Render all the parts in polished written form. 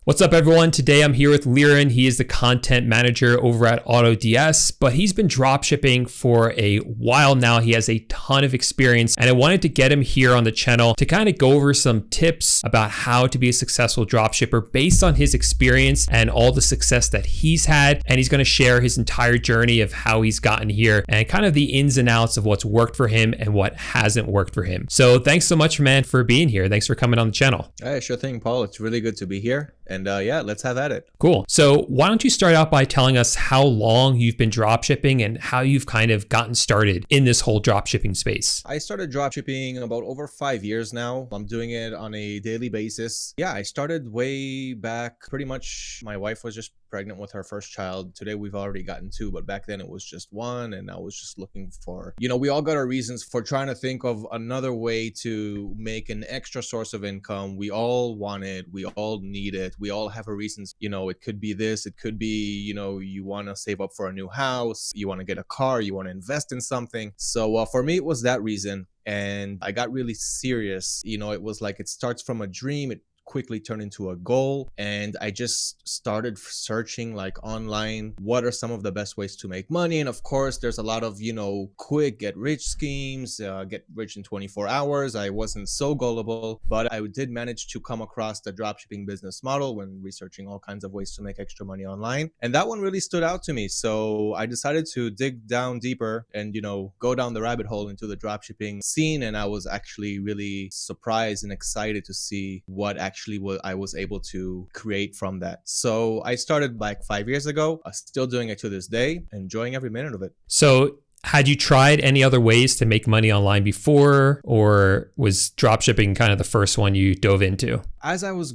What's up, everyone? Today I'm here with Liren. He is the content manager over at AutoDS, but he's been dropshipping for a while now. He has a ton of experience, and I wanted to get him here on the channel to kind of go over some tips about how to be a successful dropshipper based on his experience and all the success that he's had. And he's going to share his entire journey of how he's gotten here and kind of the ins and outs of what's worked for him and what hasn't worked for him. So thanks so much, man, for being here. Thanks for coming on the channel. Hey, sure thing, Paul. It's really good to be here. And yeah, let's have at it. Cool. So why don't you start out by telling us how long you've been dropshipping and how you've kind of gotten started in this whole dropshipping space? I started dropshipping about over 5 years now. I'm doing it on a daily basis. Yeah, I started way back. Pretty much my wife was just pregnant with her first child. Today we've already gotten two, but back then it was just one. And I was just looking for, we all got our reasons for trying to think of another way to make an extra source of income. We all want it. We all need it. We all have our reasons. It could be this, it could be, you want to save up for a new house, you want to get a car, you want to invest in something. So for me, it was that reason. And I got really serious. It was like it starts from a dream. It quickly turned into a goal, and I just started searching like online, what are some of the best ways to make money? And of course there's a lot of quick get rich schemes, get rich in 24 hours. I wasn't so gullible, but I did manage to come across the dropshipping business model when researching all kinds of ways to make extra money online, and that one really stood out to me. So I decided to dig down deeper and go down the rabbit hole into the dropshipping scene, and I was actually really surprised and excited to see what what I was able to create from that. So I started like 5 years ago, still doing it to this day, enjoying every minute of it. So had you tried any other ways to make money online before, or was dropshipping kind of the first one you dove into? As I was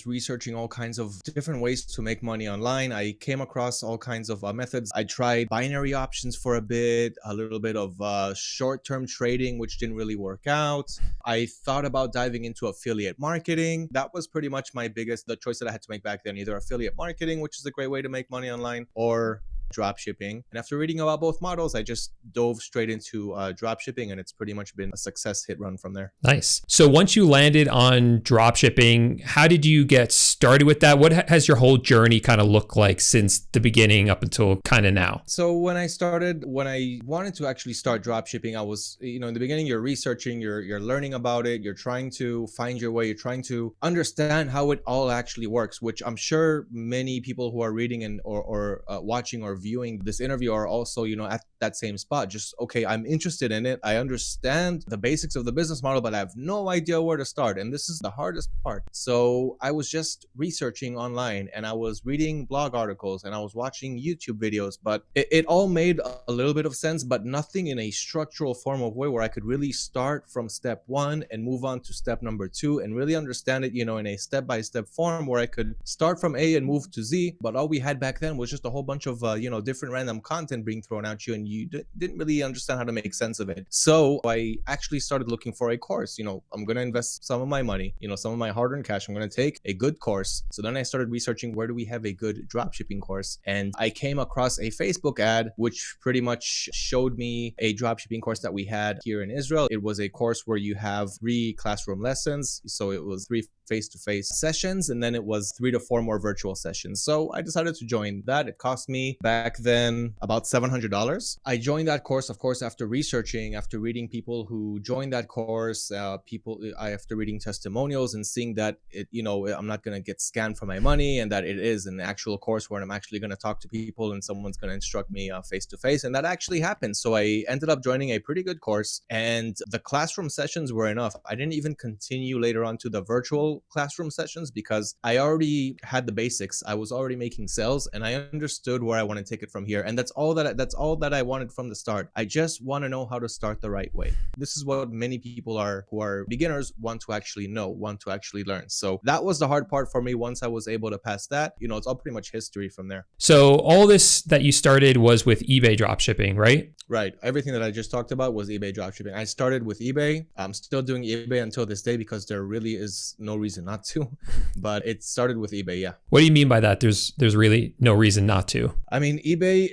researching all kinds of different ways to make money online, I came across all kinds of methods. I tried binary options for a bit, a little bit of short-term trading, which didn't really work out. I thought about diving into affiliate marketing. That was pretty much the choice that I had to make back then, either affiliate marketing, which is a great way to make money online, or dropshipping. And after reading about both models, I just dove straight into dropshipping, and it's pretty much been a success hit run from there. Nice. So once you landed on dropshipping, how did you get started with that? What has your whole journey kind of looked like since the beginning up until kind of now? So when I wanted to actually start dropshipping, I was, in the beginning, you're researching, you're learning about it, you're trying to find your way, you're trying to understand how it all actually works, which I'm sure many people who are reading and or watching or viewing this interview are also, at that same spot. Just, okay, I'm interested in it. I understand the basics of the business model, but I have no idea where to start. And this is the hardest part. So I was just researching online, and I was reading blog articles, and I was watching YouTube videos, but it all made a little bit of sense, but nothing in a structural form of way where I could really start from step one and move on to step number two and really understand it, in a step-by-step form where I could start from A and move to Z. But all we had back then was just a whole bunch of, different random content being thrown at you, and you didn't really understand how to make sense of it. So I actually started looking for a course. I'm going to invest some of my money, some of my hard-earned cash. I'm going to take a good course. So then I started researching, where do we have a good dropshipping course? And I came across a Facebook ad, which pretty much showed me a dropshipping course that we had here in Israel. It was a course where you have 3 classroom lessons. So it was 3 face-to-face sessions, and then it was 3 to 4 more virtual sessions. So I decided to join that. It cost me back then about $700. I joined that course, of course, after researching, after reading people who joined that course, after reading testimonials and seeing that I'm not going to get scammed for my money, and that it is an actual course where I'm actually going to talk to people and someone's going to instruct me face-to-face. And that actually happened. So I ended up joining a pretty good course, and the classroom sessions were enough. I didn't even continue later on to the virtual classroom sessions because I already had the basics. I was already making sales, and I understood where I want to take it from here. And that's all that I wanted from the start. I just want to know how to start the right way. This is what many people who are beginners want to actually know, want to actually learn. So that was the hard part for me. Once I was able to pass that, it's all pretty much history from there. So all this that you started was with eBay dropshipping, right? Right. Everything that I just talked about was eBay dropshipping. I started with eBay. I'm still doing eBay until this day because there really is no reason not to, but it started with eBay. Yeah. What do you mean by that? There's really no reason not to. I mean, mean,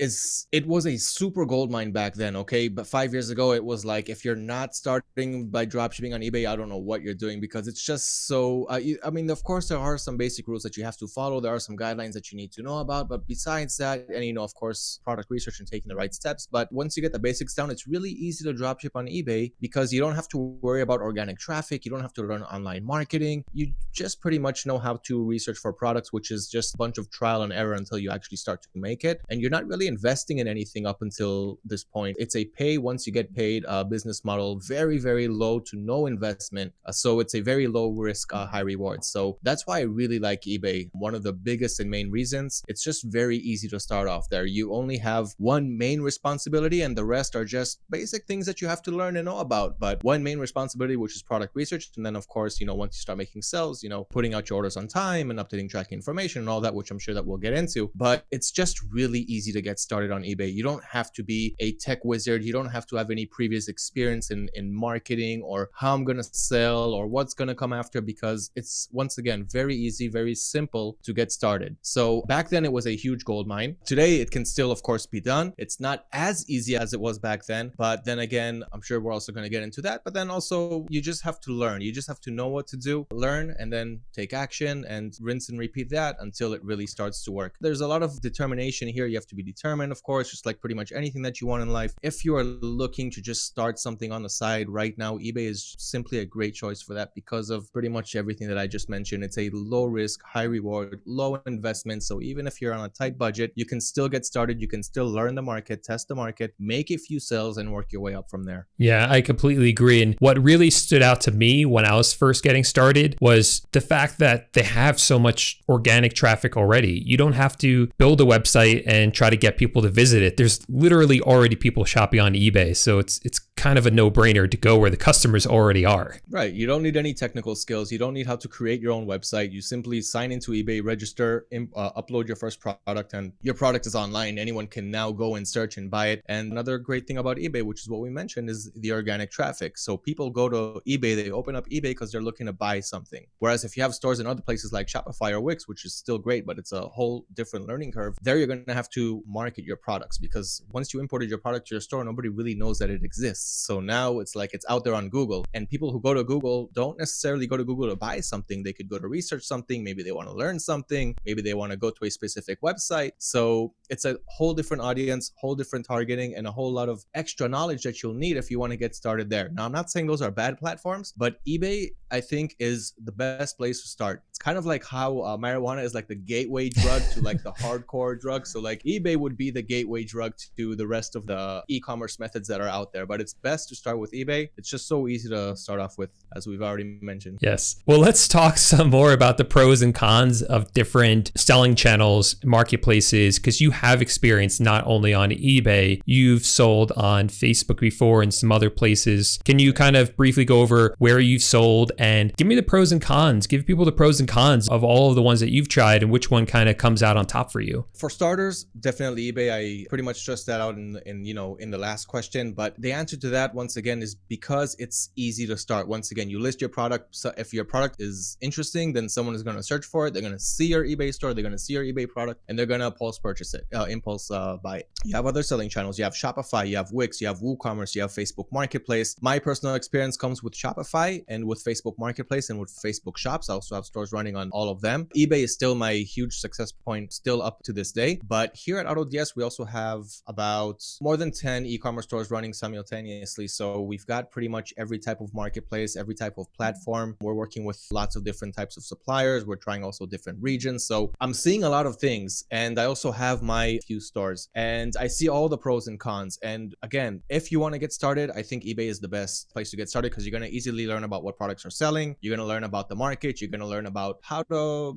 it was a super gold mine back then, okay? But 5 years ago, it was like, if you're not starting by dropshipping on eBay, I don't know what you're doing, because it's just so, I mean, of course, there are some basic rules that you have to follow. There are some guidelines that you need to know about. But besides that, and, of course, product research and taking the right steps. But once you get the basics down, it's really easy to dropship on eBay, because you don't have to worry about organic traffic. You don't have to learn online marketing. You just pretty much know how to research for products, which is just a bunch of trial and error until you actually start to make it. And you're not really investing in anything up until this point. It's a pay once you get paid business model, very, very low to no investment. So it's a very low risk, high reward. So that's why I really like eBay. One of the biggest and main reasons, it's just very easy to start off there. You only have one main responsibility, and the rest are just basic things that you have to learn and know about. But one main responsibility, which is product research. And then, of course, once you start making sales, putting out your orders on time and updating tracking information and all that, which I'm sure that we'll get into. But it's just really easy to get started on eBay. You don't have to be a tech wizard. You don't have to have any previous experience in marketing, or how I'm going to sell, or what's going to come after, because it's, once again, very easy, very simple to get started. So back then it was a huge gold mine. Today it can still, of course, be done. It's not as easy as it was back then, but then again, I'm sure we're also going to get into that. But then also, you just have to learn. You just have to know what to do, learn, and then take action, and rinse and repeat that until it really starts to work. There's a lot of determination here. You have to be determined, of course, just like pretty much anything that you want in life. If you are looking to just start something on the side right now, eBay is simply a great choice for that, because of pretty much everything that I just mentioned. It's a low risk, high reward, low investment. So even if you're on a tight budget, you can still get started. You can still learn the market, test the market, make a few sales, and work your way up from there. Yeah, I completely agree. And what really stood out to me when I was first getting started was the fact that they have so much organic traffic already. You don't have to build a website and try to get people to visit it. There's literally already people shopping on eBay. So it's kind of a no-brainer to go where the customers already are. Right. You don't need any technical skills. You don't need how to create your own website. You simply sign into eBay, register, upload your first product, and your product is online. Anyone can now go and search and buy it. And another great thing about eBay, which is what we mentioned, is the organic traffic. So people go to eBay, they open up eBay because they're looking to buy something. Whereas if you have stores in other places like Shopify or Wix, which is still great, but it's a whole different learning curve, there you're going to have to market your products, because once you imported your product to your store, nobody really knows that it exists. So now it's like it's out there on Google, and people who go to Google don't necessarily go to Google to buy something. They could go to research something. Maybe they want to learn something. Maybe they want to go to a specific website. So it's a whole different audience, whole different targeting, and a whole lot of extra knowledge that you'll need if you want to get started there. Now, I'm not saying those are bad platforms, but eBay, I think, is the best place to start. It's kind of like how marijuana is like the gateway drug to like the hardcore drug. So like eBay would be the gateway drug to the rest of the e-commerce methods that are out there. But it's best to start with eBay. It's just so easy to start off with, as we've already mentioned. Yes. Well, let's talk some more about the pros and cons of different selling channels, marketplaces, because you have experience not only on eBay, you've sold on Facebook before and some other places. Can you kind of briefly go over where you've sold and give me the pros and cons? Give people the pros and cons of all of the ones that you've tried and which one kind of comes out on top for you. For starters, definitely eBay. I pretty much stressed that out in the last question, but the answer to that, once again, is because it's easy to start. Once again, you list your product. So if your product is interesting, then someone is going to search for it. They're going to see your eBay store. They're going to see your eBay product, and they're going to impulse buy it. You have other selling channels. You have Shopify, you have Wix, you have WooCommerce, you have Facebook Marketplace. My personal experience comes with Shopify and with Facebook Marketplace and with Facebook Shops. I also have stores running on all of them. eBay is still my huge success point still up to this day. But here at AutoDS, we also have about more than 10 e-commerce stores running simultaneously. So we've got pretty much every type of marketplace, every type of platform. We're working with lots of different types of suppliers. We're trying also different regions. So I'm seeing a lot of things. And I also have my few stores, and I see all the pros and cons. And again, if you want to get started, I think eBay is the best place to get started, because you're going to easily learn about what products are selling. You're going to learn about the market. You're going to learn about how to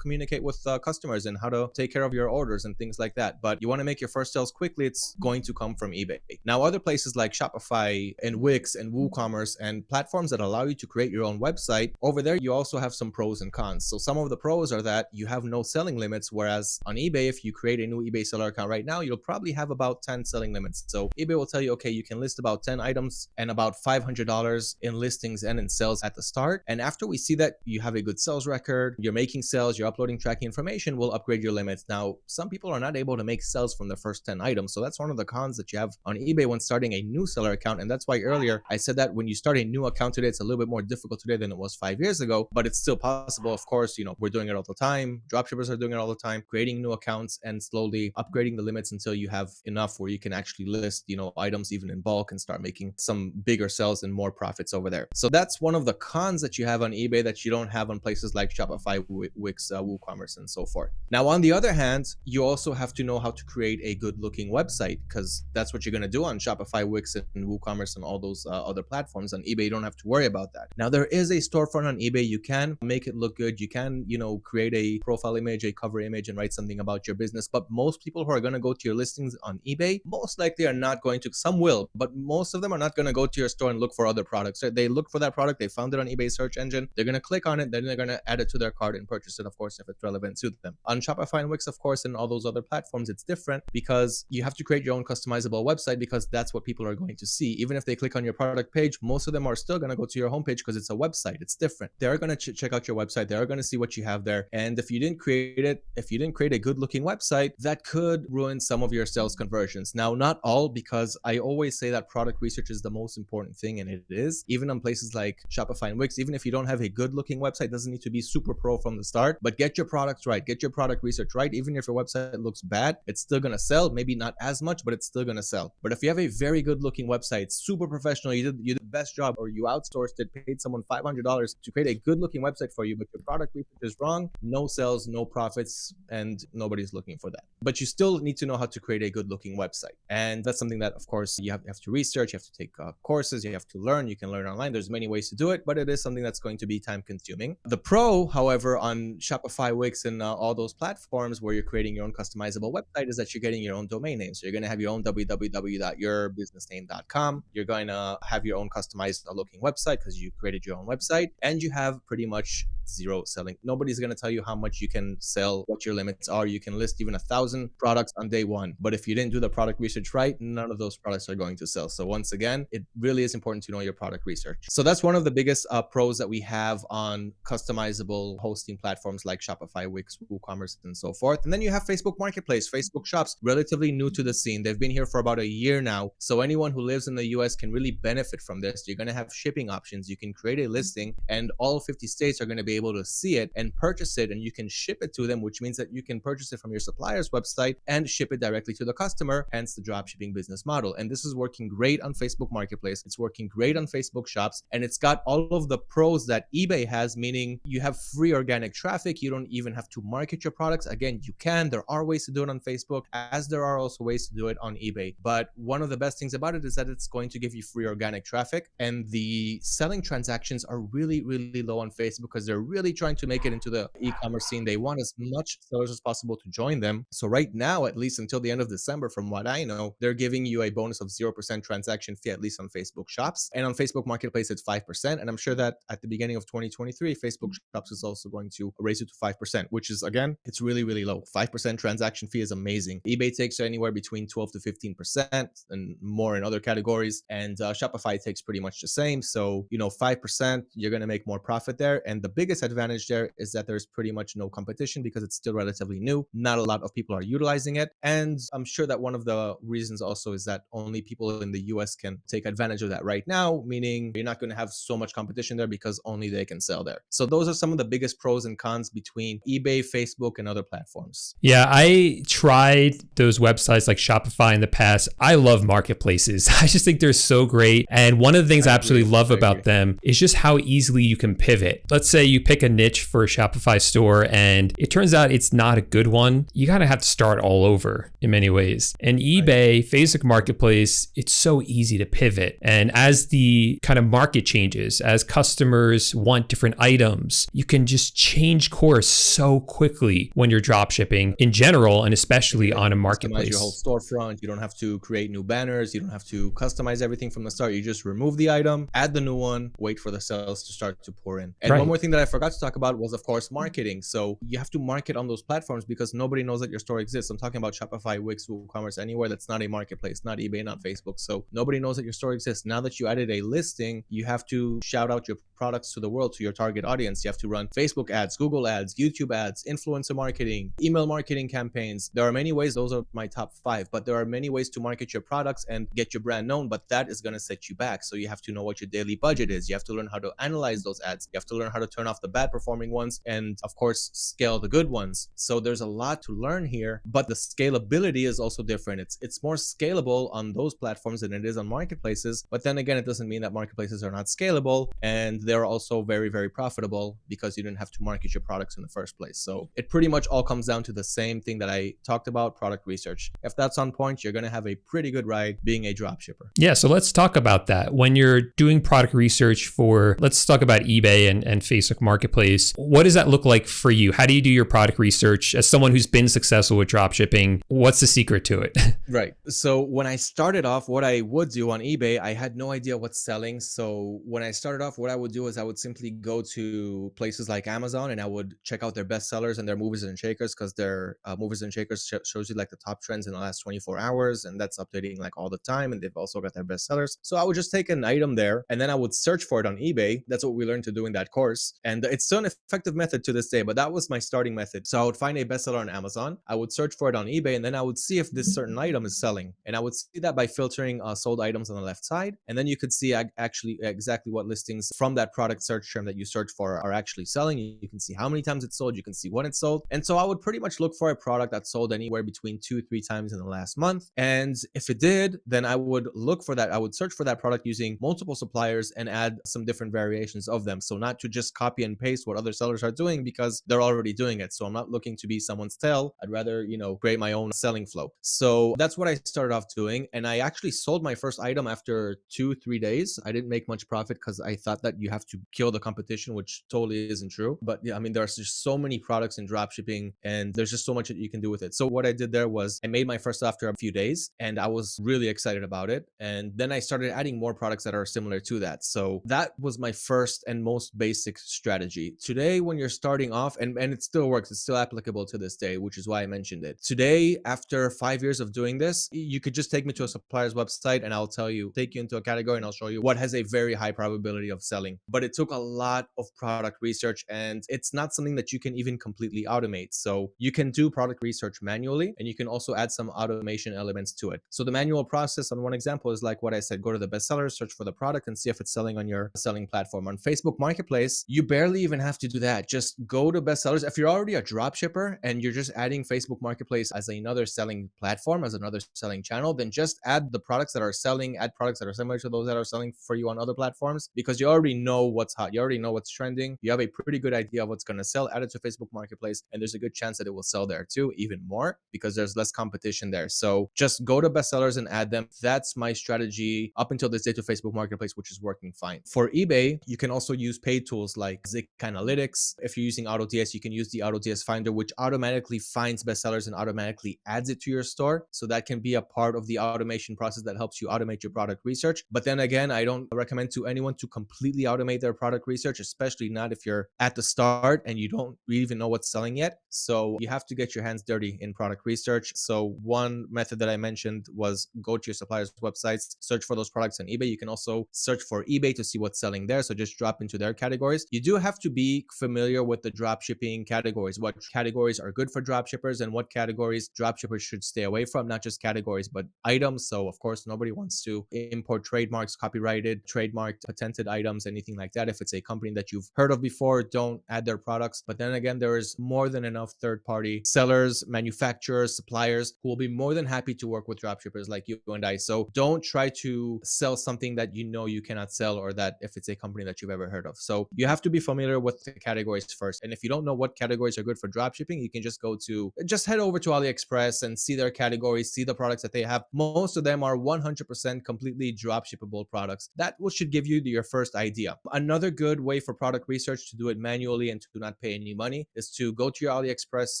communicate with customers and how to take care of your orders and things like that. But you want to make your first sales quickly, it's going to come from eBay. Now, other places like Shopify Shopify and Wix and WooCommerce and platforms that allow you to create your own website, over there you also have some pros and cons. So some of the pros are that you have no selling limits, whereas on eBay, if you create a new eBay seller account right now, you'll probably have about 10 selling limits. So eBay will tell you, okay, you can list about 10 items and about $500 in listings and in sales at the start. And after we see that you have a good sales record, you're making sales, you're uploading tracking information, we'll upgrade your limits. Now, some people are not able to make sales from the first 10 items. So that's one of the cons that you have on eBay when starting a new seller account. And that's why earlier I said that when you start a new account today, it's a little bit more difficult today than it was 5 years ago, but it's still possible. Of course, we're doing it all the time. Dropshippers are doing it all the time, creating new accounts and slowly upgrading the limits until you have enough where you can actually list, items even in bulk and start making some bigger sales and more profits over there. So that's one of the cons that you have on eBay that you don't have on places like Shopify, Wix, WooCommerce, and so forth. Now, on the other hand, you also have to know how to create a good looking website, because that's what you're going to do on Shopify, Wix, and WooCommerce and all those other platforms. On eBay, you don't have to worry about that. Now, there is a storefront on eBay. You can make it look good. You can, create a profile image, a cover image, and write something about your business. But most people who are going to go to your listings on eBay, most likely are not going to, some will, but most of them are not going to go to your store and look for other products. They look for that product, they found it on eBay search engine, they're going to click on it, then they're going to add it to their cart and purchase it, of course, if it's relevant to them. On Shopify and Wix, of course, and all those other platforms, it's different because you have to create your own customizable website, because that's what people are going to see. Even if they click on your product page, most of them are still going to go to your homepage because it's a website. It's different. They're going to check out your website. They're going to see what you have there. And if you didn't create a good looking website, that could ruin some of your sales conversions. Now, not all, because I always say that product research is the most important thing, and it is. Even on places like Shopify and Wix, even if you don't have a good looking website, it doesn't need to be super pro from the start, but get your products right, get your product research right. Even if your website looks bad, it's still going to sell. Maybe not as much, but it's still going to sell. But if you have a very good looking website, super professional, you did the best job, or you outsourced it, paid someone $500 to create a good looking website for you, but your product research is wrong, no sales, no profits, and nobody's looking for that. But you still need to know how to create a good looking website. And that's something that, of course, you have to research, you have to take courses, you have to learn. You can learn online. There's many ways to do it, but it is something that's going to be time consuming. The pro, however, on Shopify, Wix, and all those platforms where you're creating your own customizable website is that you're getting your own domain name. So you're going to have your own www.yourbusinessname.com. You're going to have your own customized looking website because you created your own website, and you have pretty much zero selling. Nobody's going to tell you how much you can sell, what your limits are. You can list even 1,000 products on day one, but if you didn't do the product research right, none of those products are going to sell. So once again, it really is important to know your product research. So that's one of the biggest pros that we have on customizable hosting platforms like Shopify, Wix, WooCommerce, and so forth. And then you have Facebook Marketplace, Facebook Shops, relatively new to the scene. They've been here for about a year now. So anyone who lives in the US can really benefit from this. You're going to have shipping options. You can create a listing and all 50 states are going to be able to see it and purchase it, and you can ship it to them, which means that you can purchase it from your supplier's website and ship it directly to the customer, hence the dropshipping business model. And this is working great on Facebook Marketplace. It's working great on Facebook Shops, and it's got all of the pros that eBay has, meaning you have free organic traffic. You don't even have to market your products. Again, you can. There are ways to do it on Facebook, as there are also ways to do it on eBay. But one of the best things about it is that it's going to give you free organic traffic, and the selling transactions are really, really low on Facebook because they're really trying to make it into the e-commerce scene. They want as much sellers as possible to join them. So right now, at least until the end of December, from what I know, they're giving you a bonus of 0% transaction fee, at least on Facebook Shops. And on Facebook Marketplace, it's 5%. And I'm sure that at the beginning of 2023, Facebook Shops is also going to raise it to 5%, which is, again, it's really, really low. 5% transaction fee is amazing. eBay takes anywhere between 12 to 15% and more in other categories. And Shopify takes pretty much the same. So, 5%, you're going to make more profit there. And the biggest advantage there is that there's pretty much no competition because it's still relatively new. Not a lot of people are utilizing it. And I'm sure that one of the reasons also is that only people in the US can take advantage of that right now, meaning you're not going to have so much competition there because only they can sell there. So those are some of the biggest pros and cons between eBay, Facebook, and other platforms. Yeah, I tried those websites like Shopify in the past. I love marketplaces. I just think they're so great. And one of the things I absolutely love about them is just how easily you can pivot. Let's say you pick a niche for a Shopify store and it turns out it's not a good one, you kind of have to start all over in many ways. And eBay, Facebook Marketplace, it's so easy to pivot. And as the kind of market changes, as customers want different items, you can just change course so quickly when you're drop shipping in general, and especially on a marketplace. Customize your whole storefront. You don't have to create new banners. You don't have to customize everything from the start. You just remove the item, add the new one, wait for the sales to start to pour in. And one more thing that I forgot to talk about was, of course, marketing. So you have to market on those platforms because nobody knows that your store exists. I'm talking about Shopify, Wix, WooCommerce, anywhere that's not a marketplace, not eBay, not Facebook. So nobody knows that your store exists. Now that you added a listing, you have to shout out your products to the world, to your target audience. You have to run Facebook ads, Google ads, YouTube ads, influencer marketing, email marketing campaigns. There are many ways. Those are my top 5, but there are many ways to market your products and get your brand known, but that is going to set you back. So you have to know what your daily budget is. You have to learn how to analyze those ads. You have to learn how to turn off the bad performing ones and, of course, scale the good ones. So there's a lot to learn here, but the scalability is also different. It's more scalable on those platforms than it is on marketplaces. But then again, it doesn't mean that marketplaces are not scalable, and they're also very, very profitable because you didn't have to market your products in the first place. So it pretty much all comes down to the same thing that I talked about, product research. If that's on point, you're going to have a pretty good ride being a dropshipper. Yeah, so let's talk about that. When you're doing product research for, let's talk about eBay and Facebook Marketplace, what does that look like for you? How do you do your product research as someone who's been successful with dropshipping? What's the secret to it? Right. So when I started off, what I would do on eBay, I had no idea what's selling. So when I started off, what I would do is I would simply go to places like Amazon and I would check out their bestsellers and their movers and shakers, because their movers and shakers shows you like the top trends in the last 24 hours, and that's updating like all the time. And they've also got their bestsellers. So I would just take an item there and then I would search for it on eBay. That's what we learned to do in that course. And it's still an effective method to this day, but that was my starting method. So I would find a bestseller on Amazon. I would search for it on eBay, and then I would see if this certain item is selling. And I would see that by filtering sold items on the left side. And then you could see actually exactly what listings from that product search term that you search for are actually selling. You can see how many times it's sold. You can see when it's sold. And so I would pretty much look for a product that sold anywhere between 2-3 times in the last month. And if it did, then I would look for that. I would search for that product using multiple suppliers and add some different variations of them. So not to just copy and paste what other sellers are doing because they're already doing it. So I'm not looking to be someone's tail. I'd rather, create my own selling flow. So that's what I started off doing. And I actually sold my first item after 2-3 days. I didn't make much profit because I thought that you have to kill the competition, which totally isn't true. But yeah, I mean, there's just so many products in dropshipping and there's just so much that you can do with it. So what I did there was I made my first after a few days and I was really excited about it. And then I started adding more products that are similar to that. So that was my first and most basic strategy. Today, when you're starting off, and it still works, it's still applicable to this day, which is why I mentioned it. Today, after 5 years of doing this, you could just take me to a supplier's website and I'll take you into a category and I'll show you what has a very high probability of selling. But it took a lot of product research and it's not something that you can even completely automate. So you can do product research manually and you can also add some automation elements to it. So the manual process on one example is like what I said, go to the bestseller, search for the product and see if it's selling on your selling platform. On Facebook Marketplace, you barely even have to do that. Just go to bestsellers. If you're already a dropshipper and you're just adding Facebook Marketplace as another selling platform, as another selling channel, then just add the products that are selling, add products that are similar to those that are selling for you on other platforms, because you already know what's hot. You already know what's trending. You have a pretty good idea of what's going to sell. Add it to Facebook Marketplace and there's a good chance that it will sell there too, even more because there's less competition there. So just go to bestsellers and add them. That's my strategy up until this day to Facebook Marketplace, which is working fine. For eBay, you can also use paid tools like Zik Analytics. If you're using AutoDS, you can use the AutoDS Finder, which automatically finds bestsellers and automatically adds it to your store. So that can be a part of the automation process that helps you automate your product research. But then again, I don't recommend to anyone to completely automate their product research, especially not if you're at the start and you don't even know what's selling yet. So you have to get your hands dirty in product research. So one method that I mentioned was go to your suppliers' websites, search for those products on eBay. You can also search for eBay to see what's selling there. So just drop into their categories. You do have to be familiar with the dropshipping categories, what categories are good for dropshippers and what categories dropshippers should stay away from, not just categories, but items. So of course, nobody wants to import trademarks, copyrighted, trademarked, patented items, anything like that. If it's a company that you've heard of before, don't add their products. But then again, there is more than enough third-party sellers, manufacturers, suppliers who will be more than happy to work with dropshippers like you and I. So don't try to sell something that you know you cannot sell, or that if it's a company that you've ever heard of. So you have to be familiar familiar with the categories first. And if you don't know what categories are good for dropshipping, you can just head over to AliExpress and see their categories, see the products that they have. Most of them are 100% completely dropshippable products. That should give you your first idea. Another good way for product research to do it manually and to not pay any money is to go to your AliExpress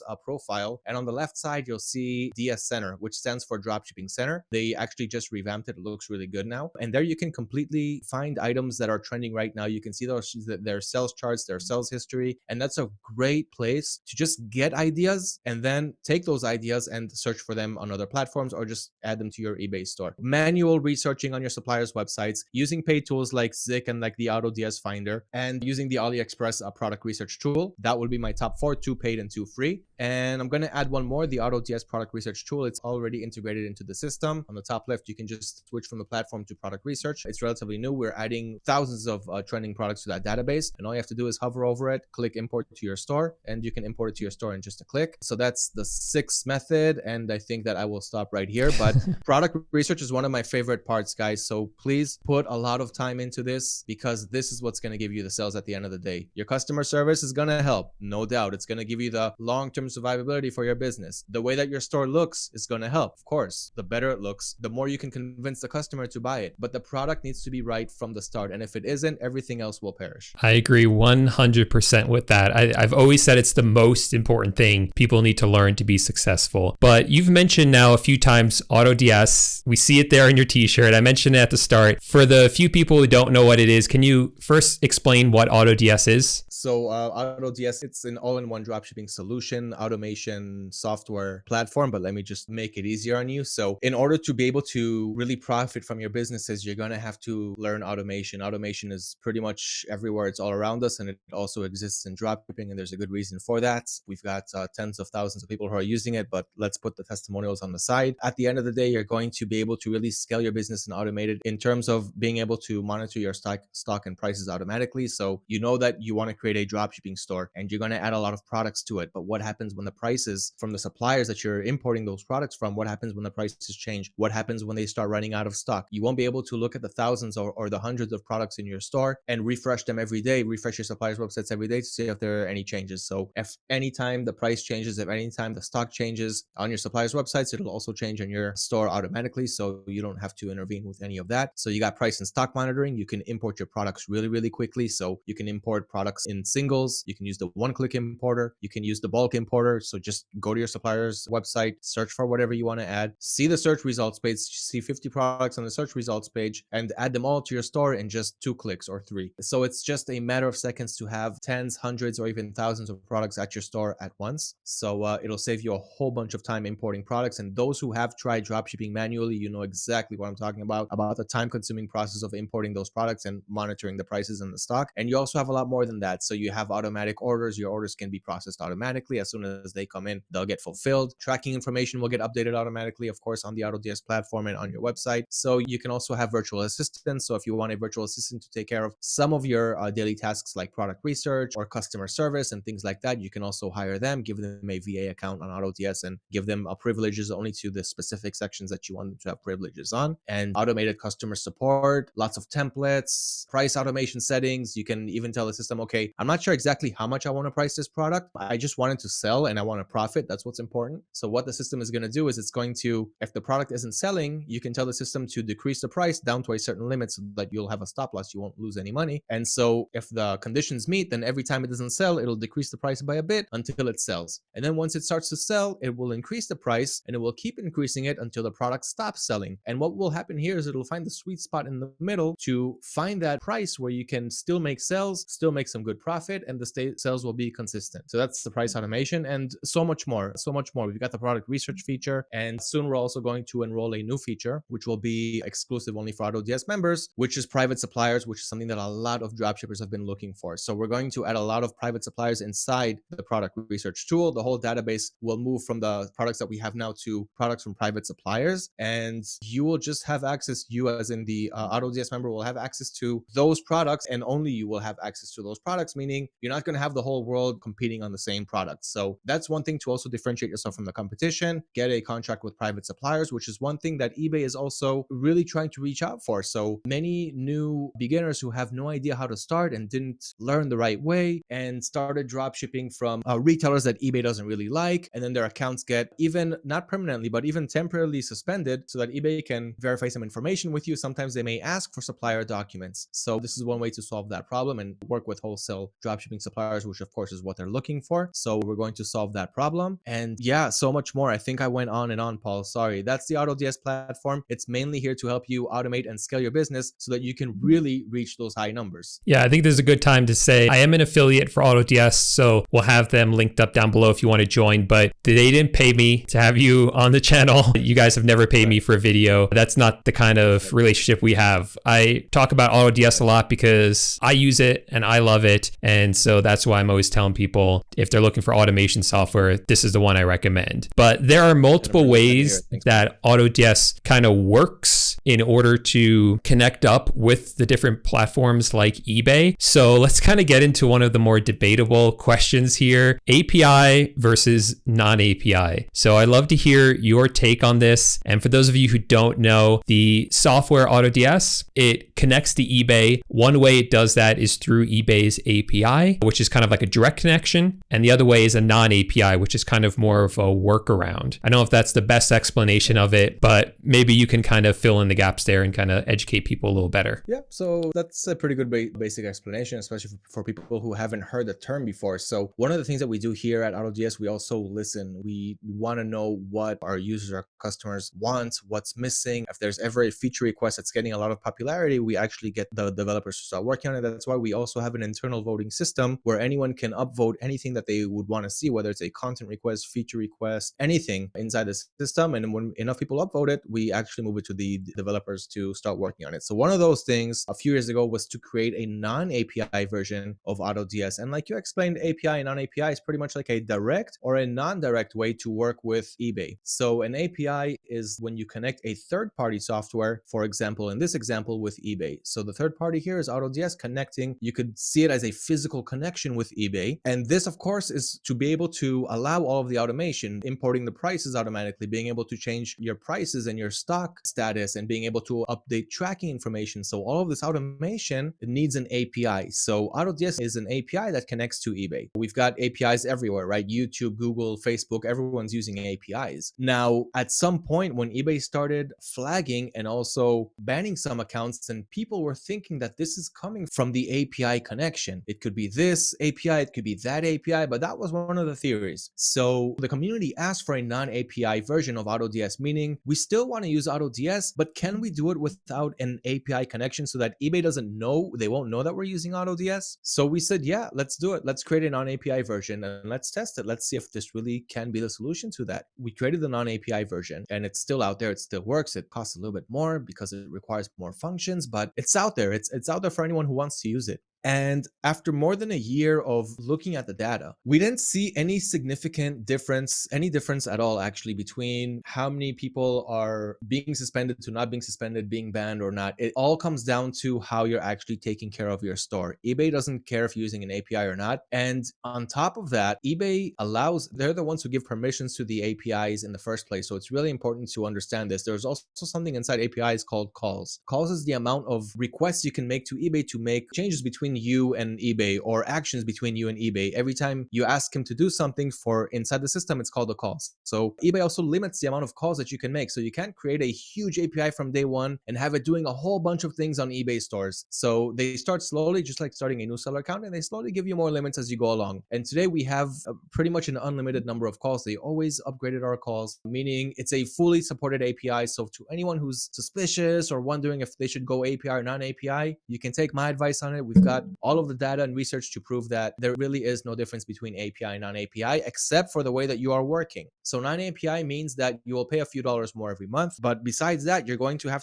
profile, and on the left side you'll see DS Center, which stands for Dropshipping Center. They actually just revamped it. It looks really good now. And there you can completely find items that are trending right now. You can see their sales charts, their sales history, and that's a great place to just get ideas and then take those ideas and search for them on other platforms or just add them to your eBay store. Manual researching on your suppliers' websites, using paid tools like Zik and like the AutoDS Finder, and using the AliExpress product research tool. That would be my top 4, 2 paid and 2 free. And I'm going to add one more, the AutoDS product research tool. It's already integrated into the system. On the top left, you can just switch from the platform to product research. It's relatively new. We're adding thousands of trending products to that database. And all you have to do is hover over it, click import to your store, and you can import it to your store in just a click. So that's the 6th method. And I think that I will stop right here. But product research is one of my favorite parts, guys. So please put a lot of time into this, because this is what's going to give you the sales at the end of the day. Your customer service is going to help, no doubt. It's going to give you the long-term survivability for your business. The way that your store looks is going to help. Of course, the better it looks, the more you can convince the customer to buy it. But the product needs to be right from the start. And if it isn't, everything else will perish. I agree 100% with that. I've always said it's the most important thing people need to learn to be successful. But you've mentioned now a few times AutoDS. We see it there in your t-shirt. I mentioned it at the start. For the few people who don't know what it is, can you first explain what AutoDS is? So AutoDS, it's an all-in-one dropshipping solution, automation software platform, but let me just make it easier on you. So in order to be able to really profit from your businesses, you're going to have to learn automation. Automation is pretty much everywhere. It's all around us, and it also exists in dropshipping, and there's a good reason for that. We've got tens of thousands of people who are using it, but let's put the testimonials on the side. At the end of the day, you're going to be able to really scale your business and automate it in terms of being able to monitor your stock and prices automatically. So you know that you want to create a dropshipping store and you're going to add a lot of products to it. But what happens when the prices from the suppliers that you're importing those products from, what happens when the prices change? What happens when they start running out of stock? You won't be able to look at the thousands or the hundreds of products in your store and refresh them every day, refresh your suppliers' websites every day to see if there are any changes. So if anytime the price changes, if anytime the stock changes on your suppliers' websites, it'll also change on your store automatically. So you don't have to intervene with any of that. So you got price and stock monitoring. You can import your products really, really quickly. So you can import products in singles. You can use the one-click importer. You can use the bulk importer. So just go to your supplier's website, search for whatever you want to add, see the search results page, see 50 products on the search results page, and add them all to your store in just 2 clicks or 3. So it's just a matter of seconds to have tens, hundreds, or even thousands of products at your store at once. So it'll save you a whole bunch of time importing products. And those who have tried dropshipping manually, you know exactly what I'm talking about the time-consuming process of importing those products and monitoring the prices and the stock. And you also have a lot more than that. So you have automatic orders. Your orders can be processed automatically. As soon as they come in, they'll get fulfilled. Tracking information will get updated automatically, of course, on the AutoDS platform and on your website. So you can also have virtual assistants. So if you want a virtual assistant to take care of some of your daily tasks like product research or customer service and things like that, you can also hire them, give them a VA account on AutoDS, and give them privileges only to the specific sections that you want them to have privileges on. And automated customer support, lots of templates, price automation settings. You can even tell the system, okay, I'm not sure exactly how much I want to price this product. I just want it to sell and I want to profit. That's what's important. So what the system is going to do is it's going to, if the product isn't selling, you can tell the system to decrease the price down to a certain limit so that you'll have a stop loss. You won't lose any money. And so if the conditions meet, then every time it doesn't sell, it'll decrease the price by a bit until it sells. And then once it starts to sell, it will increase the price and it will keep increasing it until the product stops selling. And what will happen here is it'll find the sweet spot in the middle to find that price where you can still make sales, still make some good profit, and the sales will be consistent. So that's the price automation and so much more, so much more. We've got the product research feature, and soon we're also going to enroll a new feature, which will be exclusive only for AutoDS members, which is private suppliers, which is something that a lot of dropshippers have been looking for. So we're going to add a lot of private suppliers inside the product research tool. The whole database will move from the products that we have now to products from private suppliers, and you will just have access, you as in the AutoDS member will have access to those products, and only you will have access to those products, meaning you're not going to have the whole world competing on the same product. So that's one thing to also differentiate yourself from the competition. Get a contract with private suppliers, which is one thing that eBay is also really trying to reach out for. So many new beginners who have no idea how to start and didn't learn the right way and started drop shipping from retailers that eBay doesn't really like. And then their accounts get even not permanently, but even temporarily suspended so that eBay can verify some information with you. Sometimes they may ask for supplier documents. So this is one way to solve that problem and work with wholesale dropshipping suppliers, which of course is what they're looking for. So we're going to solve that problem. And yeah, so much more. I think I went on and on, Paul. Sorry. That's the AutoDS platform. It's mainly here to help you automate and scale your business so that you can really reach those high numbers. Yeah, I think this is a good time to say I am an affiliate for AutoDS, so we'll have them linked up down below if you want to join, but they didn't pay me to have you on the channel. You guys have never paid me for a video. That's not the kind of relationship we have. I talk about AutoDS a lot because I use it and I love it. And so that's why I'm always telling people if they're looking for automation software, this is the one I recommend. But there are multiple ways that AutoDS kind of works in order to connect up with the different platforms like eBay. So let's kind of get into one of the more debatable questions here, API versus non-API. So I'd love to hear your take on this. And for those of you who don't know, the software AutoDS, it connects to eBay. One way it does that is through eBay's API, which is kind of like a direct connection. And the other way is a non-API, which is kind of more of a workaround. I don't know if that's the best explanation of it, but maybe you can kind of fill in the gaps there and kind of educate people a little better. Yeah, so that's a pretty good basic explanation, especially for people who haven't heard the term before. So one of the things that we do here at AutoDS, we also listen. We want to know what our users, our customers want, what's missing. If there's ever a feature request that's getting a lot of popularity, we actually get the developers to start working on it. That's why we also have an internal voting system where anyone can upvote anything that they would want to see, whether it's a content request, feature request, anything inside the system. And when enough people upvote it, we actually move it to the developers to start working on it. So one of those things a few years ago was to create a non-API version of AutoDS. And like you explained, API and non-API is pretty much like a direct or a non-direct way to work with eBay. So an API is when you connect a third-party software, for example, in this example with eBay. So the third party here is AutoDS connecting. You could see it as a physical connection with eBay. And this, of course, is to be able to allow all of the automation, importing the prices automatically, being able to change your prices and your stock status, and being able to update tracking information. So all of this automation needs an API. So AutoDS is an API that connects to eBay. We've got APIs everywhere, right? YouTube, Google, Facebook, everyone's using APIs. Now, at some point when eBay started flagging and also banning some accounts, and people were thinking that this is coming from the API connection. It could be this API, it could be that API, but that was one of the theories. So the community asked for a non-API version of AutoDS, meaning we still want to use AutoDS, but can we do it without an API connection so that eBay doesn't know, they won't know that we're using AutoDS? So we said, yeah, let's do it. Let's create a non-API version and let's test it. Let's see if this really can be the solution to that. We created the non-API version and it's still out there. It still works. It costs a little bit more because it requires more functions, but it's out there. It's out there for anyone who wants to use it. And after more than a year of looking at the data, we didn't see any significant difference, any difference at all, actually, between how many people are being suspended to not being suspended, being banned or not. It all comes down to how you're actually taking care of your store. eBay doesn't care if you're using an API or not. And on top of that, eBay allows, they're the ones who give permissions to the APIs in the first place. So it's really important to understand this. There's also something inside APIs called calls. Calls is the amount of requests you can make to eBay to make changes between you and eBay, or actions between you and eBay. Every time you ask him to do something for inside the system, it's called a call. So eBay also limits the amount of calls that you can make. So you can't create a huge API from day one and have it doing a whole bunch of things on eBay stores. So they start slowly, just like starting a new seller account, and they slowly give you more limits as you go along. And today we have pretty much an unlimited number of calls. They always upgraded our calls, meaning it's a fully supported API. So to anyone who's suspicious or wondering if they should go API or non-API, you can take my advice on it. We've got all of the data and research to prove that there really is no difference between API and non-API, except for the way that you are working. So non-API means that you will pay a few dollars more every month. But besides that, you're going to have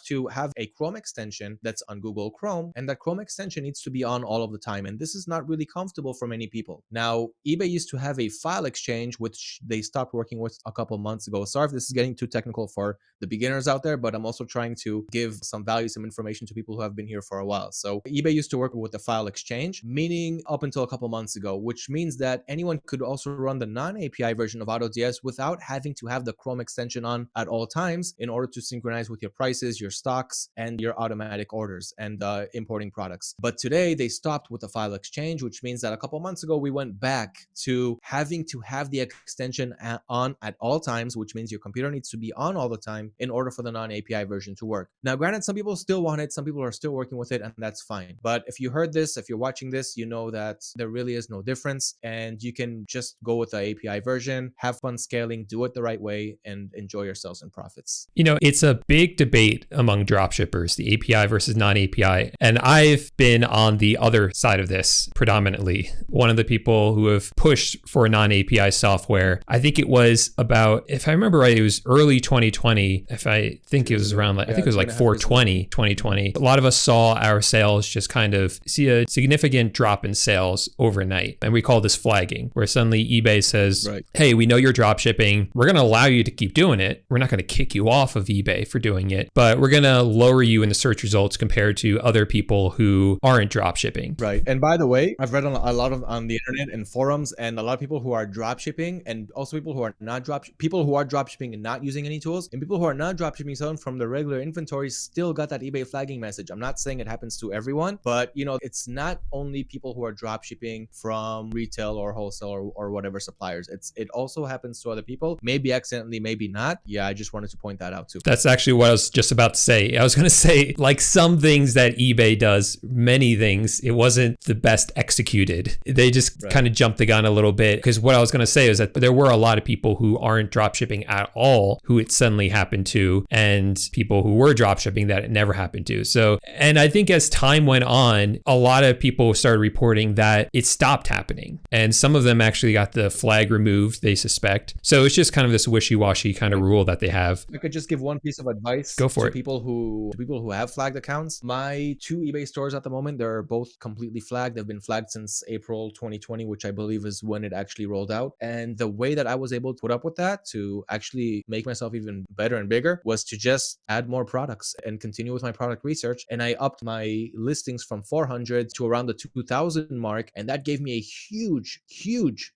a Chrome extension that's on Google Chrome, and that Chrome extension needs to be on all of the time. And this is not really comfortable for many people. Now, eBay used to have a file exchange, which they stopped working with a couple months ago. Sorry if this is getting too technical for the beginners out there, but I'm also trying to give some value, some information to people who have been here for a while. So eBay used to work with the file exchange, meaning up until a couple months ago, which means that anyone could also run the non-API version of AutoDS without having to have the Chrome extension on at all times in order to synchronize with your prices, your stocks, and your automatic orders and importing products. But today they stopped with the file exchange, which means that a couple months ago we went back to having to have the extension on at all times, which means your computer needs to be on all the time in order for the non-API version to work. Now, granted, some people still want it, some people are still working with it, and that's fine. But if you heard this, if you're watching this, you know that there really is no difference, and you can just go with the API version, have fun scaling, do it the right way, and enjoy your sales and profits. You know, it's a big debate among dropshippers, the API versus non-API. And I've been on the other side of this predominantly. One of the people who have pushed for non-API software, I think it was about, if I remember right, it was early 2020. If I think it was around, I think it was like 420, 2020. A lot of us saw our sales just kind of see a significant drop in sales overnight. And we call this flagging, where suddenly eBay says, hey, we know you're dropshipping. We're going to allow you to keep doing it. We're not going to kick you off of eBay for doing it, but we're going to lower you in the search results compared to other people who aren't dropshipping. Right. And by the way, I've read a lot of on the internet and forums, and a lot of people who are dropshipping, and also people who are not dropshipping and not using any tools, and people who are not dropshipping selling from the regular inventory still got that eBay flagging message. I'm not saying it happens to everyone, but you know, it's not only people who are dropshipping from retail or wholesale or whatever suppliers. It also happens to other people, maybe accidentally, maybe not. Yeah, I just wanted to point that out too. That's actually what I was just about to say. I was going to say, like some things that eBay does, many things, it wasn't the best executed. They just kind of jumped the gun a little bit, because what I was going to say is that there were a lot of people who aren't dropshipping at all who it suddenly happened to, and people who were dropshipping that it never happened to. So, and I think as time went on, a lot of people started reporting that it stopped happening, and some of them actually got the flag removed, they suspect. So it's just kind of this wishy-washy kind of rule that they have. I could just give one piece of advice. Go for it. People who have flagged accounts. My 2 eBay stores at the moment, they're both completely flagged. They've been flagged since April 2020, which I believe is when it actually rolled out. And the way that I was able to put up with that to actually make myself even better and bigger was to just add more products and continue with my product research. And I upped my listings from 400 to around the 2000 mark. And that gave me a huge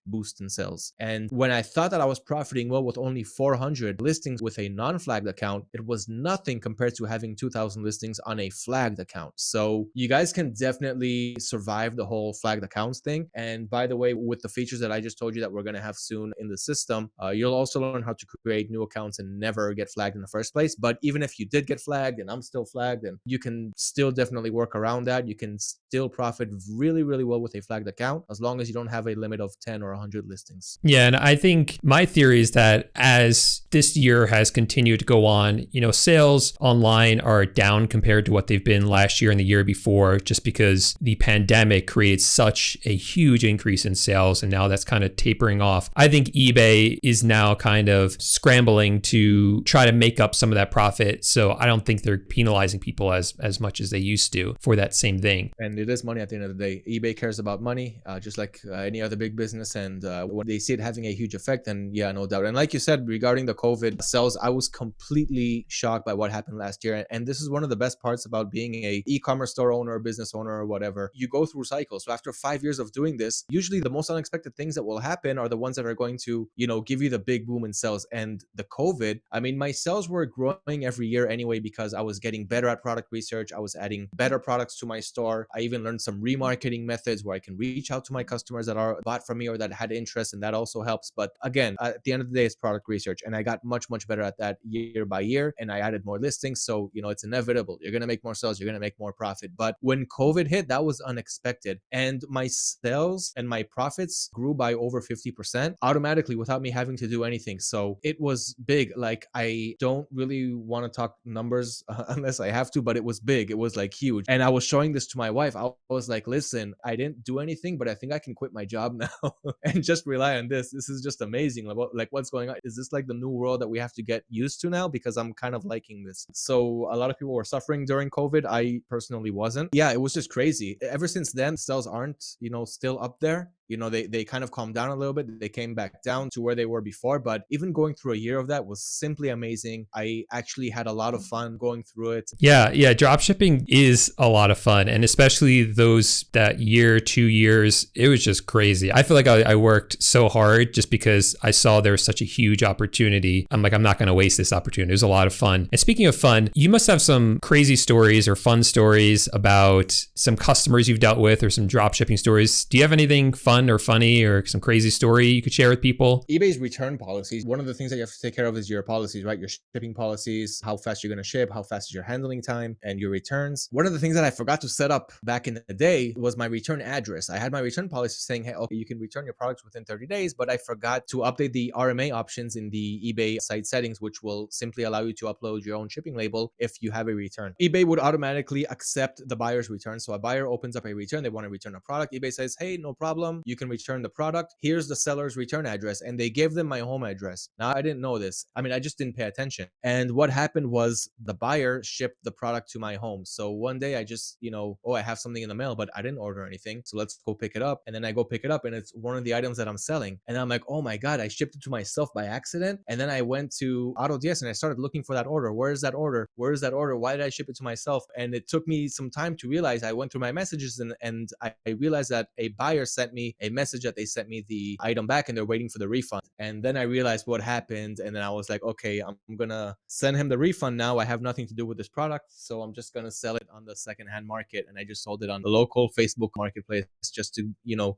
boost in sales. And when I thought that I was profiting well with only 400 listings with a non-flagged account, it was nothing compared to having 2000 listings on a flagged account. So you guys can definitely survive the whole flagged accounts thing. And by the way, with the features that I just told you that we're going to have soon in the system, you'll also learn how to create new accounts and never get flagged in the first place. But even if you did get flagged and I'm still flagged, and you can still definitely work around that. You can still profit really well with a flagged account, as long as you don't have a limit of 10 or 100 listings. Yeah, and I think my theory is that as this year has continued to go on, you know, sales online are down compared to what they've been last year and the year before, just because the pandemic created such a huge increase in sales, and now that's kind of tapering off. I think eBay is now kind of scrambling to try to make up some of that profit. So I don't think they're penalizing people as much as they used to for that same thing. And it is money at the end of the day. eBay cares about money, just like any other big business. And when they see it having a huge effect, then yeah, no doubt. And like you said, regarding the COVID sales, I was completely shocked by what happened last year. And this is one of the best parts about being a e-commerce store owner, business owner, or whatever. You go through cycles. So after 5 years of doing this, usually the most unexpected things that will happen are the ones that are going to, you know, give you the big boom in sales. And the COVID, I mean, my sales were growing every year anyway, because I was getting better at product research. I was adding better products to my store. I even learned some remarketing methods where I can reach out to my customers that are bought from me or that had interest, and that also helps. But again, at the end of the day, it's product research, and I got much better at that year by year, and I added more listings. So, you know, it's inevitable. You're going to make more sales, you're going to make more profit. But when COVID hit, that was unexpected, and my sales and my profits grew by over 50% automatically without me having to do anything. So it was big. Like, I don't really want to talk numbers unless I have to, but it was big. It was like huge. And I was showing this to my wife. I was like, listen, I didn't do anything, but I think I can quit my job now and just rely on this. This is just amazing. Like what's going on? Is this like the new world that we have to get used to now? Because I'm kind of liking this. So a lot of people were suffering during COVID. I personally wasn't. Yeah, it was just crazy. Ever since then, sales aren't, you know, still up there. They kind of calmed down a little bit. They came back down to where they were before. But even going through a year of that was simply amazing. I actually had a lot of fun going through it. Yeah, dropshipping is a lot of fun, and especially that year, 2 years, it was just crazy. I feel like I worked so hard just because I saw there was such a huge opportunity. I'm like, I'm not going to waste this opportunity. It was a lot of fun. And speaking of fun, you must have some crazy stories or fun stories about some customers you've dealt with or some dropshipping stories. Do you have anything fun or funny or some crazy story you could share with people? eBay's return policies. One of the things that you have to take care of is your policies, right? Your shipping policies, how fast you're going to ship, how fast is your handling time, and your returns. One of the things that I forgot to set up back in the day was my return address. I had my return policy saying, hey, okay, you can return your products within 30 days, but I forgot to update the RMA options in the eBay site settings, which will simply allow you to upload your own shipping label if you have a return. eBay would automatically accept the buyer's return. So a buyer opens up a return, they want to return a product. eBay says, hey, no problem. You can return the product. Here's the seller's return address. And they gave them my home address. Now, I didn't know this. I mean, I just didn't pay attention. And what happened was the buyer shipped the product to my home. So one day I just, I have something in the mail, but I didn't order anything. So let's go pick it up. And then I go pick it up and it's one of the items that I'm selling. And I'm like, oh my God, I shipped it to myself by accident. And then I went to AutoDS and I started looking for that order. Where is that order? Where is that order? Why did I ship it to myself? And it took me some time to realize. I went through my messages and I realized that a buyer sent me a message that they sent me the item back and they're waiting for the refund. And then I realized what happened. And then I was like, okay, I'm going to send him the refund now. I have nothing to do with this product. So I'm just going to sell it on the secondhand market. And I just sold it on the local Facebook marketplace just to,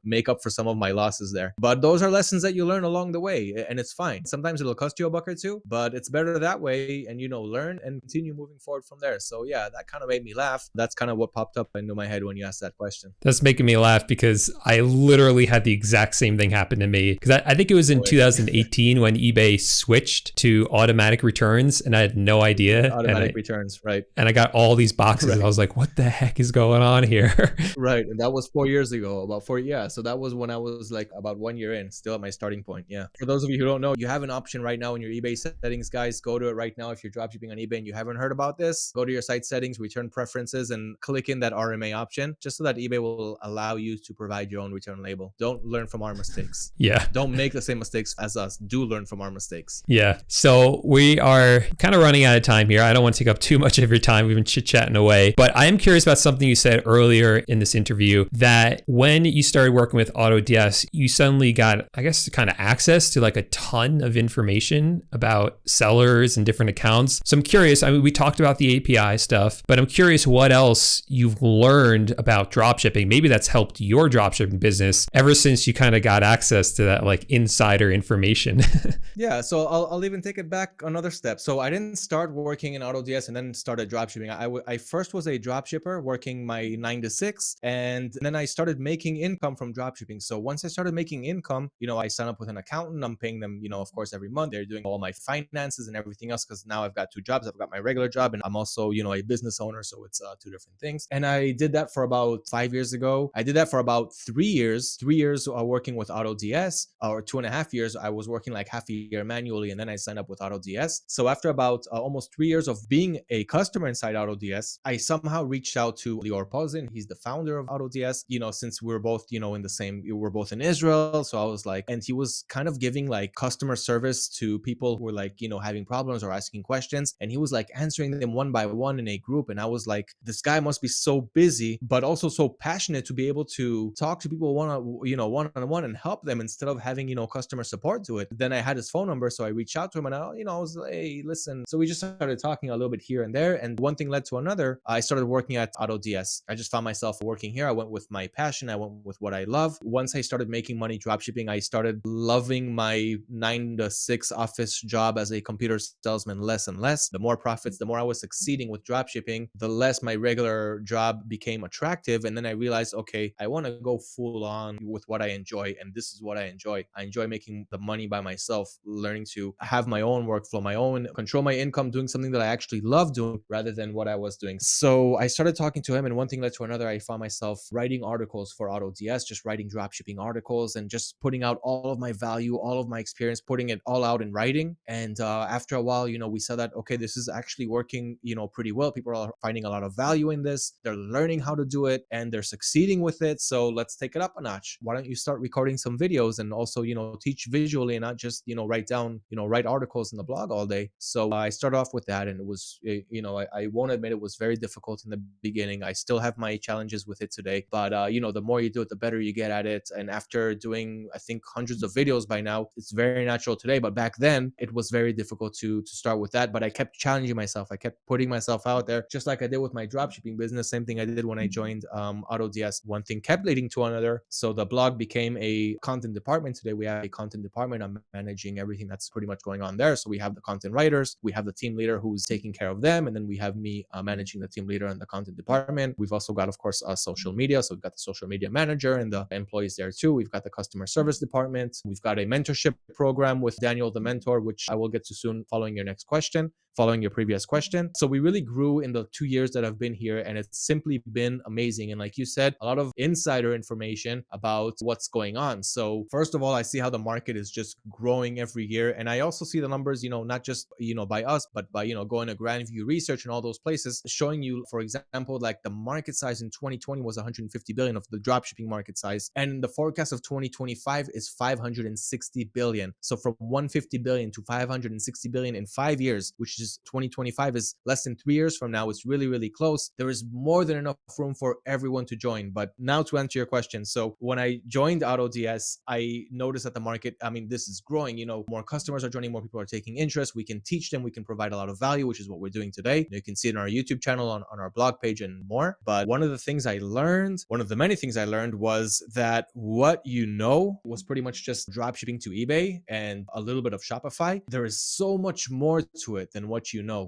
make up for some of my losses there. But those are lessons that you learn along the way. And it's fine. Sometimes it'll cost you a buck or two, but it's better that way. And, learn and continue moving forward from there. So yeah, that kind of made me laugh. That's kind of what popped up into my head when you asked that question. That's making me laugh because I literally had the exact same thing happen to me. Because I think it was in 2018 when eBay switched to automatic returns and I had no idea. Automatic returns, right. And I got all these boxes and I was like, what the heck is going on here? Right. And that was 4 years ago, So that was when I was like about 1 year in, still at my starting point. Yeah. For those of you who don't know, you have an option right now in your eBay settings, guys. Go to it right now. If you're dropshipping on eBay and you haven't heard about this, go to your site settings, return preferences, and click in that RMA option just so that eBay will allow you to provide your own return label. Don't learn from our mistakes. Yeah. Don't make the same mistakes as us. Do learn from our mistakes. Yeah. So we are kind of running out of time here. I don't want to take up too much of your time. We've been chit-chatting away, but I am curious about something you said earlier in this interview, that when you started working with AutoDS, you suddenly got, I guess, kind of access to like a ton of information about sellers and different accounts. So I'm curious, I mean, we talked about the API stuff, but I'm curious what else you've learned about dropshipping. Maybe that's helped your dropshipping business ever since you kind of got access to that like insider information. Yeah. So I'll even take it back another step. So I didn't start working in AutoDS and then started dropshipping. I first was a dropshipper working my 9 to 6, and then I started making income from dropshipping. So once I started making income, I signed up with an accountant. I'm paying them, of course, every month. They're doing all my finances and everything else because now I've got 2 jobs. I've got my regular job and I'm also, a business owner. So it's 2 different things. And I did that for about 5 years ago. I did that for about 3 years. 3 years working with AutoDS, or 2.5 years. I was working like half a year manually, and then I signed up with AutoDS. So after about almost 3 years of being a customer inside AutoDS, I somehow reached out to Lior Pozin. He's the founder of AutoDS. Since we're both, in the same, we're both in Israel. So I was like, and he was kind of giving like customer service to people who were like, having problems or asking questions. And he was like answering them one by one in a group. And I was like, this guy must be so busy, but also so passionate to be able to talk to people one-on-one and help them instead of having, customer support to it. Then I had his phone number. So I reached out to him and I was like, hey, listen. So we just started talking a little bit here and there. And one thing led to another. I started working at AutoDS. I just found myself working here. I went with my passion. I went with what I love. Once I started making money dropshipping, I started loving my 9 to 6 office job as a computer salesman less and less. The more profits, the more I was succeeding with dropshipping, the less my regular job became attractive. And then I realized, okay, I want to go full on with what I enjoy. And this is what I enjoy. I enjoy making the money by myself, learning to have my own workflow, my own control my income, doing something that I actually love doing rather than what I was doing. So I started talking to him, and one thing led to another. I found myself writing articles for AutoDS, just writing dropshipping articles and just putting out all of my value, all of my experience, putting it all out in writing. And after a while, we saw that, okay, this is actually working, pretty well. People are finding a lot of value in this. They're learning how to do it and they're succeeding with it. So let's take it up a notch. scratch? Why don't you start recording some videos and also, teach visually and not just, write articles in the blog all day. So I started off with that, and it was, I won't admit it was very difficult in the beginning. I still have my challenges with it today, but the more you do it, the better you get at it. And after doing, I think, hundreds of videos by now, it's very natural today. But back then it was very difficult to start with that. But I kept challenging myself. I kept putting myself out there, just like I did with my dropshipping business. Same thing I did when I joined AutoDS. One thing kept leading to another. So the blog became a content department. Today we have a content department. I'm managing everything that's pretty much going on there. So we have the content writers, we have the team leader who's taking care of them, and then we have me managing the team leader and the content department. We've also got, of course, social media. So we've got the social media manager and the employees there too. We've got the customer service department. We've got a mentorship program with Daniel, the mentor, which I will get to soon following your next question. Following your previous question. So we really grew in the 2 years that I've been here, and it's simply been amazing. And like you said, a lot of insider information about what's going on. So first of all, I see how the market is just growing every year. And I also see the numbers, not just, by us, but by, going to Grand View Research and all those places, showing you, for example, like the market size in 2020 was 150 billion of the dropshipping market size. And the forecast of 2025 is 560 billion. So from 150 billion to 560 billion in 5 years, which is 2025 is less than 3 years from now. It's really, really close. There is more than enough room for everyone to join. But now to answer your question. So when I joined AutoDS, I noticed that the market, this is growing, more customers are joining, more people are taking interest. We can teach them, we can provide a lot of value, which is what we're doing today. You can see it on our YouTube channel, on our blog page and more. But one of the many things I learned was that what was pretty much just dropshipping to eBay and a little bit of Shopify. There is so much more to it than what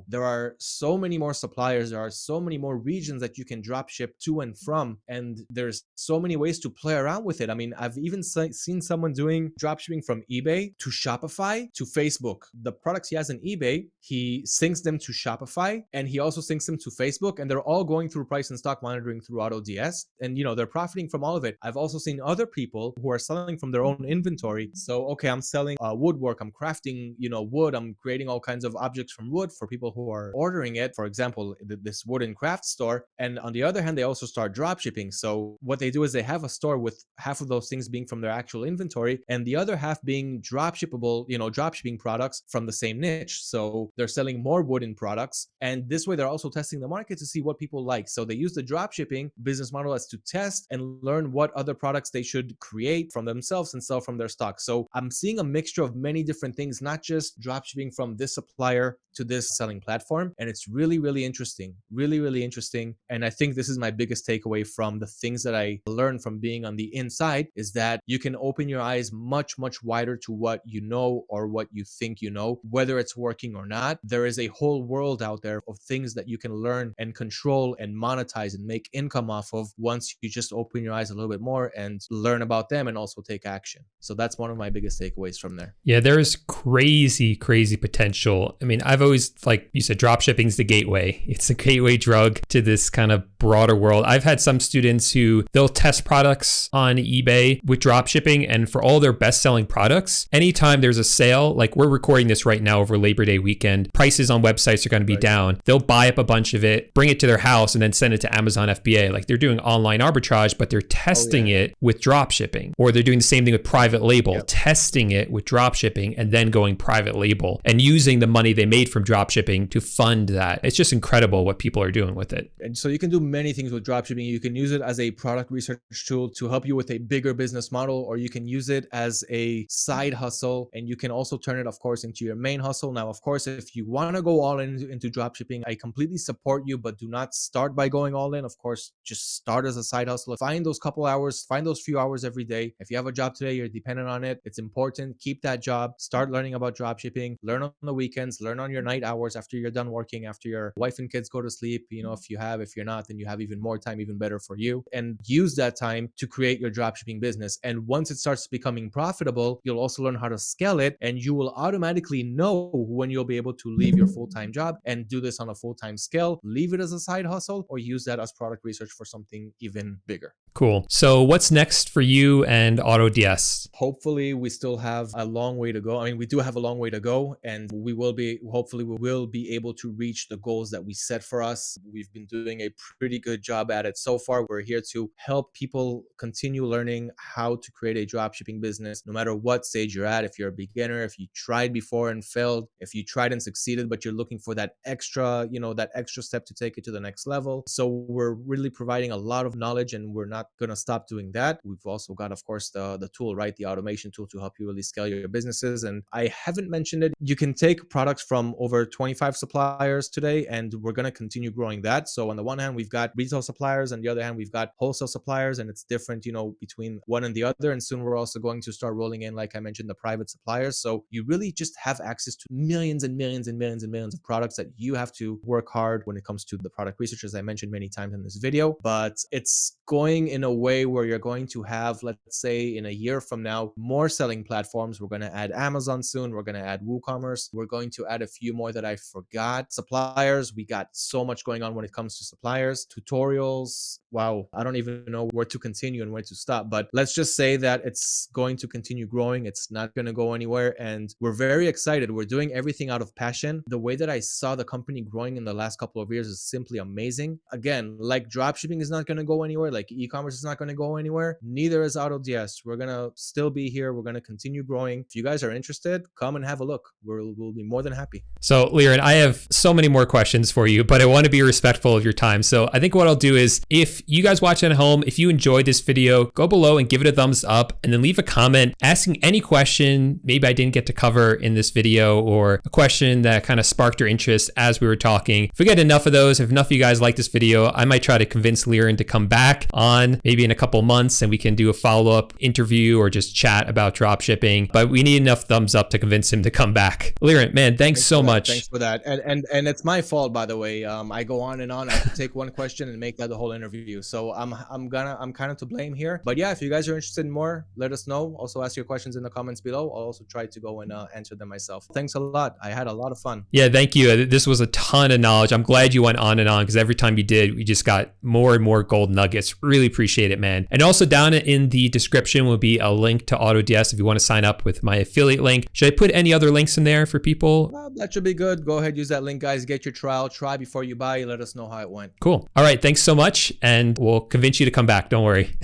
there are so many more suppliers. There are so many more regions that you can drop ship to and from. And there's so many ways to play around with it. I've even seen someone doing drop shipping from eBay to Shopify to Facebook. The products he has on eBay, he syncs them to Shopify and he also syncs them to Facebook. And they're all going through price and stock monitoring through AutoDS. And, they're profiting from all of it. I've also seen other people who are selling from their own inventory. So, okay, I'm selling woodwork. I'm crafting, wood. I'm creating all kinds of objects from wood for people who are ordering it, for example, this wooden craft store. And on the other hand, they also start drop shipping. So what they do is they have a store with half of those things being from their actual inventory and the other half being drop shippable, drop shipping products from the same niche. So they're selling more wooden products. And this way they're also testing the market to see what people like. So they use the drop shipping business model as to test and learn what other products they should create from themselves and sell from their stock. So I'm seeing a mixture of many different things, not just drop shipping from this supplier to this selling platform. And it's really, really interesting, really, really interesting. And I think this is my biggest takeaway from the things that I learned from being on the inside is that you can open your eyes much, much wider to what you know or what you think you know, whether it's working or not. There is a whole world out there of things that you can learn and control and monetize and make income off of once you just open your eyes a little bit more and learn about them and also take action. So that's one of my biggest takeaways from there. Yeah, there is crazy, crazy potential. I've always, like you said, drop shipping's the gateway. It's a gateway drug to this kind of broader world. I've had some students who they'll test products on eBay with drop shipping, and for all their best-selling products, anytime there's a sale, like we're recording this right now over Labor Day weekend, prices on websites are going to be down. They'll buy up a bunch of it, bring it to their house, and then send it to Amazon FBA. Like they're doing online arbitrage, but they're testing it with drop shipping, or they're doing the same thing with private label, testing it with drop shipping, and then going private label and using the money they made from drop shipping to fund that. It's just incredible what people are doing with it. And so you can do many things with dropshipping. You can use it as a product research tool to help you with a bigger business model, or you can use it as a side hustle, and you can also turn it, of course, into your main hustle. Now, of course, if you want to go all into dropshipping, I completely support you, but do not start by going all in. Of course, just start as a side hustle. Find those couple hours, find those few hours every day. If you have a job today, you're dependent on it. It's important. Keep that job. Start learning about dropshipping. Learn on the weekends. Learn on your night hours after you're done working, after your wife and kids go to sleep. If you're not, then you have even more time, even better for you. And use that time to create your dropshipping business. And once it starts becoming profitable, you'll also learn how to scale it, and you will automatically know when you'll be able to leave your full-time job and do this on a full-time scale, leave it as a side hustle, or use that as product research for something even bigger. Cool. So what's next for you and AutoDS? Hopefully we still have a long way to go. I mean, we do have a long way to go, and hopefully we will be able to reach the goals that we set for us. We've been doing a pretty good job at it so far. We're here to help people continue learning how to create a dropshipping business, no matter what stage you're at. If you're a beginner, if you tried before and failed, if you tried and succeeded, but you're looking for that extra, that extra step to take it to the next level. So we're really providing a lot of knowledge, and we're not going to stop doing that. We've also got, of course, the tool, right? The automation tool to help you really scale your businesses. And I haven't mentioned it. You can take products from over 25 suppliers today, and we're going to continue growing that. So on the one hand, we've got retail suppliers, and the other hand, we've got wholesale suppliers, and it's different, between one and the other. And soon we're also going to start rolling in, like I mentioned, the private suppliers. So you really just have access to millions and millions and millions and millions of products that you have to work hard when it comes to the product research, as I mentioned many times in this video. But it's going in a way where you're going to have, let's say in a year from now, more selling platforms. We're going to add Amazon soon. We're going to add WooCommerce. We're going to add a few more that I forgot. Suppliers, we got so much going on when it comes to suppliers. Tutorials, wow, I don't even know where to continue and where to stop. But let's just say that it's going to continue growing. It's not going to go anywhere. And we're very excited. We're doing everything out of passion. The way that I saw the company growing in the last couple of years is simply amazing. Again, like dropshipping is not going to go anywhere. Like e-commerce is not going to go anywhere. Neither is AutoDS. We're going to still be here. We're going to continue growing. If you guys are interested, come and have a look. We'll be more than happy. So Liren, I have so many more questions for you, but I want to be respectful of your time. So I think what I'll do is, if you guys watching at home, if you enjoyed this video, go below and give it a thumbs up, and then leave a comment asking any question maybe I didn't get to cover in this video, or a question that kind of sparked your interest as we were talking. If we get enough of those, if enough of you guys like this video, I might try to convince Liren to come back on maybe in a couple months, and we can do a follow-up interview or just chat about dropshipping. But we need enough thumbs up to convince him to come back. Liren, man, thanks so much. Thanks for that. And it's my fault, by the way. I go on and on. I could take one question and make that the whole interview. So I'm kind of to blame here. But yeah, if you guys are interested in more, let us know. Also ask your questions in the comments below. I'll also try to go and answer them myself. Thanks a lot. I had a lot of fun. Yeah, thank you. This was a ton of knowledge. I'm glad you went on and on, because every time you did, we just got more and more gold nuggets. Really appreciate it, man. And also down in the description will be a link to AutoDS if you want to sign up with my affiliate link. Should I put any other links in there for people? That should be good. Go ahead, use that link, guys. Get your trial. Try before you buy. Let us know how it went. Cool. All right. Thanks so much. And we'll convince you to come back. Don't worry.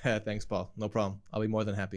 Thanks, Paul. No problem. I'll be more than happy.